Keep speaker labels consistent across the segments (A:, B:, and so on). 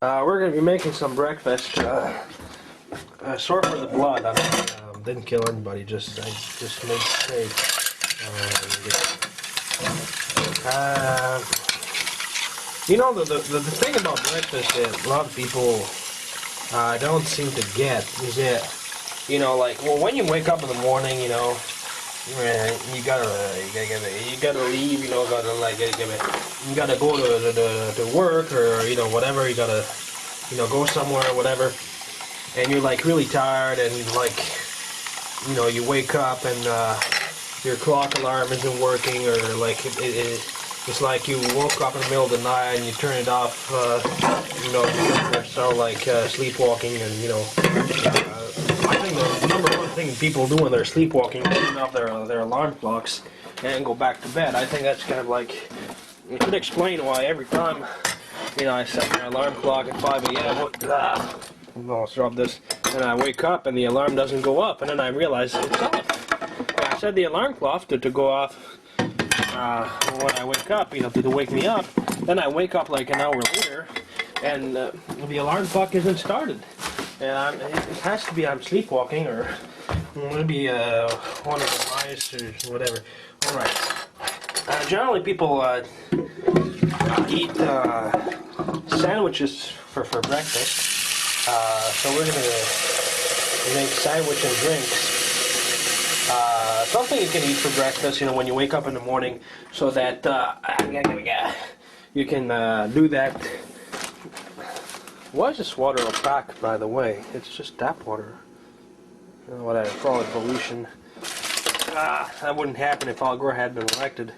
A: We're going to be making some breakfast. Sorry for the blood. I didn't kill anybody. I just made steak. You know, the thing about breakfast that a lot of people don't seem to get is that, you know, like, well, when you wake up in the morning, you know, you gotta leave, you know, you gotta go to work, or, you know, whatever, you gotta, you know, go somewhere or whatever, and you're like really tired, and like, you know, you wake up and your clock alarm isn't working, or like it's like you woke up in the middle of the night and you turn it off, you know, you're so like sleepwalking, and, you know, I think the number one thing people do when they're sleepwalking is turn off their alarm clocks and go back to bed. I think that's kind of like, it could explain why every time, you know, I set my alarm clock at 5 a.m. I'll drop this, and I wake up and the alarm doesn't go up, and then I realize it's off. I set the alarm clock to go off when I wake up, you know, to wake me up. Then I wake up like an hour later, and the alarm clock isn't started. And it has to be I'm sleepwalking, or maybe one of the mice or whatever. All right. Generally, people eat sandwiches for breakfast. So we're gonna make sandwich and drinks. Something you can eat for breakfast, you know, when you wake up in the morning, so that you can do that. Why is this water opaque, by the way? It's just tap water. I don't know what I call it, pollution. That wouldn't happen if Al Gore had been elected.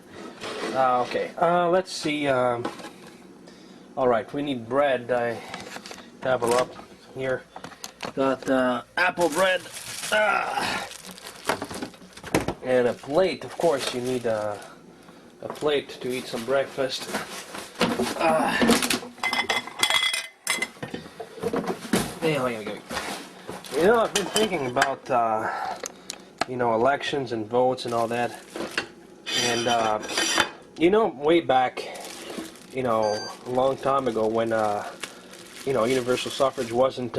A: Okay, let's see. Alright, we need bread. I have it up here. Got apple bread. And a plate. Of course, you need a plate to eat some breakfast. You know, I've been thinking about, you know, elections and votes and all that. And, you know, way back, you know, a long time ago when, you know, universal suffrage wasn't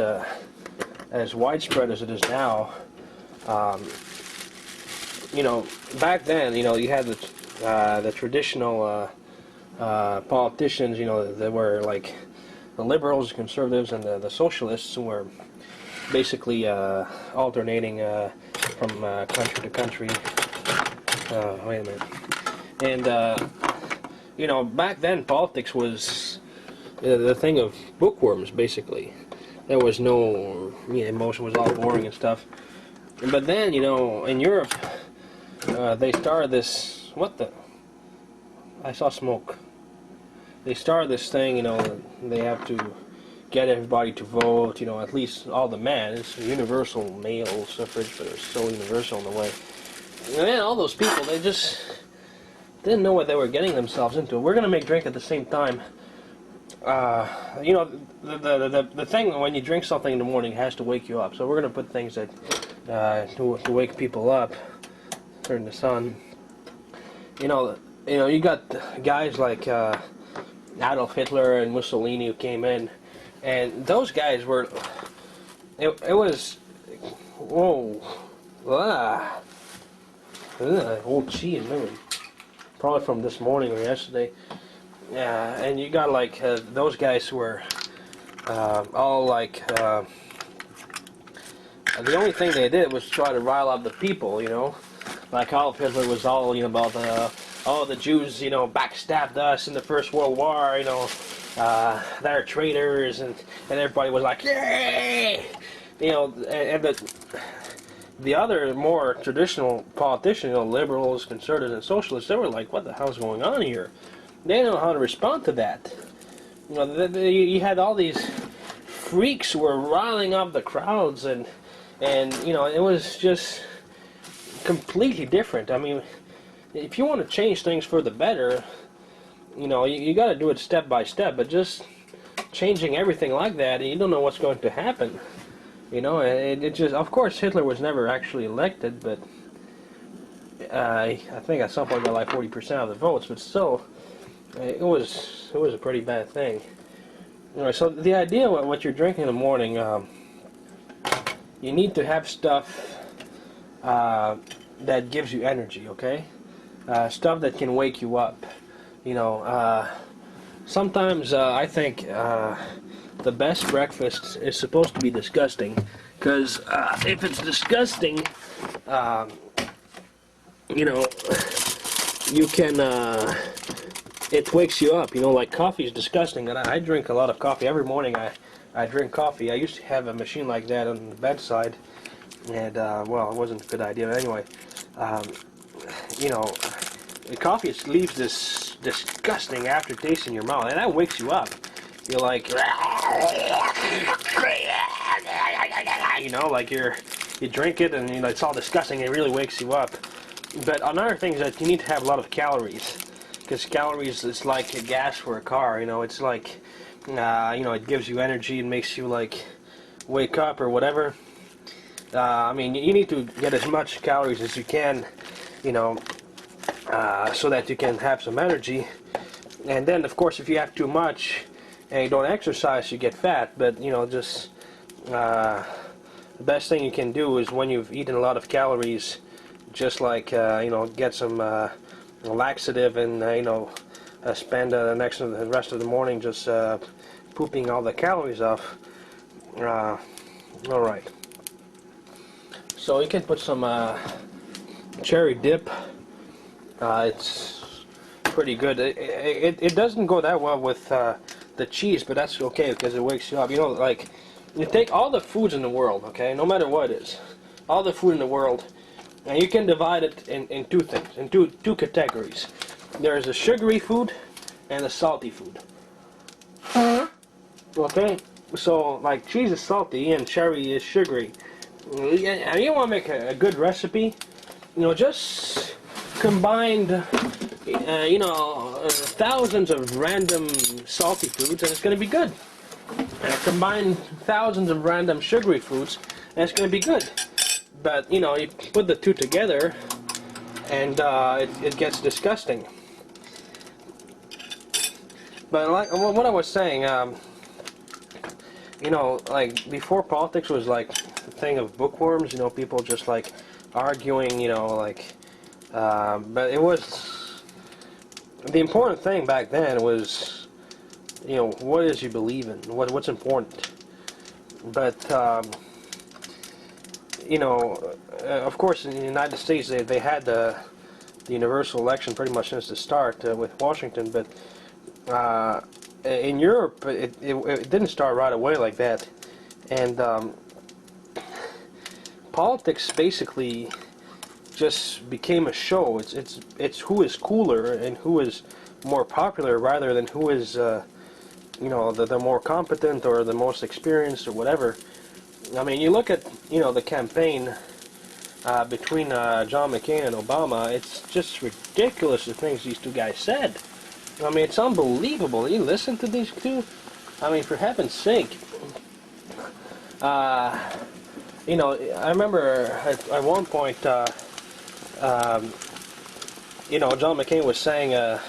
A: as widespread as it is now, you know, back then, you know, you had the traditional politicians, you know, that were like the liberals, the conservatives, and the socialists, who were basically alternating from country to country. Wait a minute. And, you know, back then politics was the thing of bookworms, basically. There was no, you know, emotion, was all boring and stuff. But then, you know, in Europe, they started this, what the? I saw smoke. They started this thing, you know, they have to get everybody to vote, you know, at least all the men. It's universal male suffrage, but it's so universal in a way. And then all those people, they just didn't know what they were getting themselves into. We're going to make drink at the same time. You know, the thing when you drink something in the morning has to wake you up. So we're going to put things that to wake people up. Turn the sun. You know, you got guys like Adolf Hitler and Mussolini who came in, and those guys were. It was, whoa, old cheese, maybe, probably from this morning or yesterday. Yeah, and you got like those guys who were all like. The only thing they did was try to rile up the people, you know. Like Adolf Hitler was all, you know, about the Jews, you know, backstabbed us in the First World War, you know, they're traitors, and everybody was like, yay! You know, and the other more traditional politicians, you know, liberals, conservatives, and socialists, they were like, what the hell's going on here? They didn't know how to respond to that. You know, you had all these freaks who were riling up the crowds, and you know, it was just completely different. I mean, if you want to change things for the better, you know, you got to do it step by step. But just changing everything like that, you don't know what's going to happen. You know, it just, of course, Hitler was never actually elected, but I think at some point got like 40% of the votes. But still, it was a pretty bad thing. Alright, so the idea of what you're drinking in the morning, you need to have stuff that gives you energy, okay? Stuff that can wake you up. You know, sometimes I think the best breakfast is supposed to be disgusting, because if it's disgusting, you know, you can, it wakes you up. You know, like coffee is disgusting, and I drink a lot of coffee. Every morning I drink coffee. I used to have a machine like that on the bedside, and, well, it wasn't a good idea. But anyway, you know, the coffee leaves this disgusting aftertaste in your mouth, and that wakes you up. You're like, you know, like you drink it, and, you know, it's all disgusting. It really wakes you up. But another thing is that you need to have a lot of calories, because calories is like a gas for a car. You know, it's like, you know, it gives you energy and makes you like wake up or whatever. I mean, you need to get as much calories as you can, you know, so that you can have some energy. And then, of course, if you have too much and you don't exercise, you get fat. But, you know, just the best thing you can do is when you've eaten a lot of calories, just like, you know, get some laxative and, you know, spend the rest of the morning just pooping all the calories off. Alright. So you can put some cherry dip. It's pretty good. It doesn't go that well with the cheese, but that's okay because it wakes you up. You know, like, you take all the foods in the world, okay, no matter what it is, all the food in the world, and you can divide it in two things, in two categories. There's the sugary food and the salty food. Okay, so like cheese is salty and cherry is sugary. And you want to make a good recipe, you know, just combine, you know, thousands of random salty foods, and it's going to be good. Combine thousands of random sugary foods, and it's going to be good. But, you know, you put the two together, and it gets disgusting. But like what I was saying, you know, like before politics was like a thing of bookworms, you know, people just like arguing, you know, like, but it was, the important thing back then was, you know, what is you believe in, what's important. But, you know, of course in the United States they had the universal election pretty much since the start with Washington, but in Europe it didn't start right away like that, and politics basically just became a show. It's who is cooler and who is more popular rather than who is you know, the more competent or the most experienced or whatever. I mean, you look at, you know, the campaign between John McCain and Obama. It's just ridiculous the things these two guys said. I mean, it's unbelievable. You listen to these two? I mean, for heaven's sake. You know, I remember at one point, you know, John McCain was saying,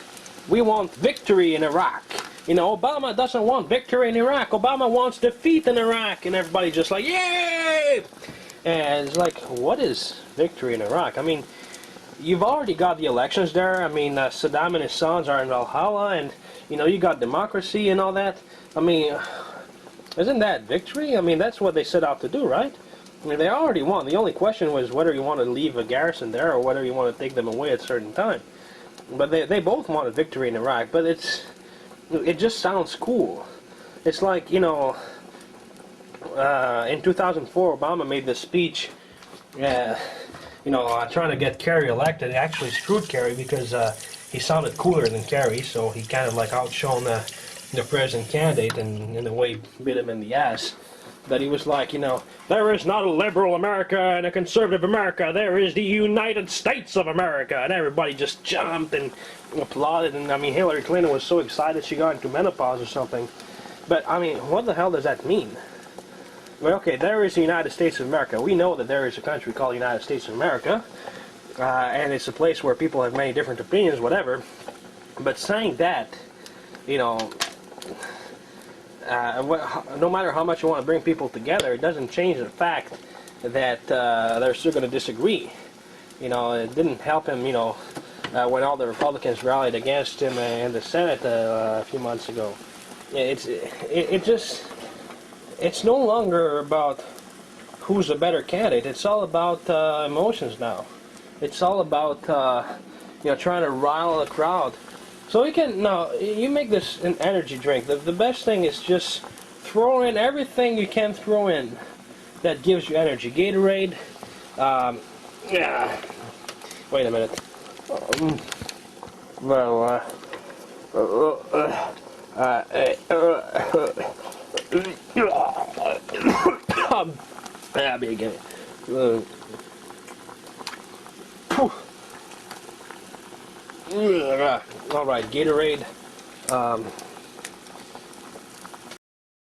A: we want victory in Iraq. You know, Obama doesn't want victory in Iraq. Obama wants defeat in Iraq. And everybody just like, yay! And it's like, what is victory in Iraq? I mean, you've already got the elections there. I mean, Saddam and his sons are in Valhalla, and, you know, you got democracy and all that. I mean, isn't that victory? I mean, that's what they set out to do, right? I mean, they already won. The only question was whether you want to leave a garrison there or whether you want to take them away at a certain time. But they both wanted victory in Iraq, but it just sounds cool. It's like, you know, in 2004, Obama made this speech, you know, trying to get Kerry elected. He actually screwed Kerry because he sounded cooler than Kerry, so he kind of like outshone the president candidate and in a way bit him in the ass. But he was like, you know, there is not a liberal America and a conservative America. There is the United States of America. And everybody just jumped and applauded. And, I mean, Hillary Clinton was so excited she got into menopause or something. But, I mean, what the hell does that mean? Well, okay, there is the United States of America. We know that there is a country called the United States of America. And it's a place where people have many different opinions, whatever. But saying that, you know, no matter how much you want to bring people together, it doesn't change the fact that they're still going to disagree. You know, it didn't help him, you know, when all the Republicans rallied against him in the Senate a few months ago. It's no longer about who's a better candidate. It's all about emotions now. It's all about you know, trying to rile the crowd. So you make this an energy drink. The best thing is just throw in everything you can throw in that gives you energy. Gatorade. Yeah. Wait a minute. Well, again. All right, Gatorade.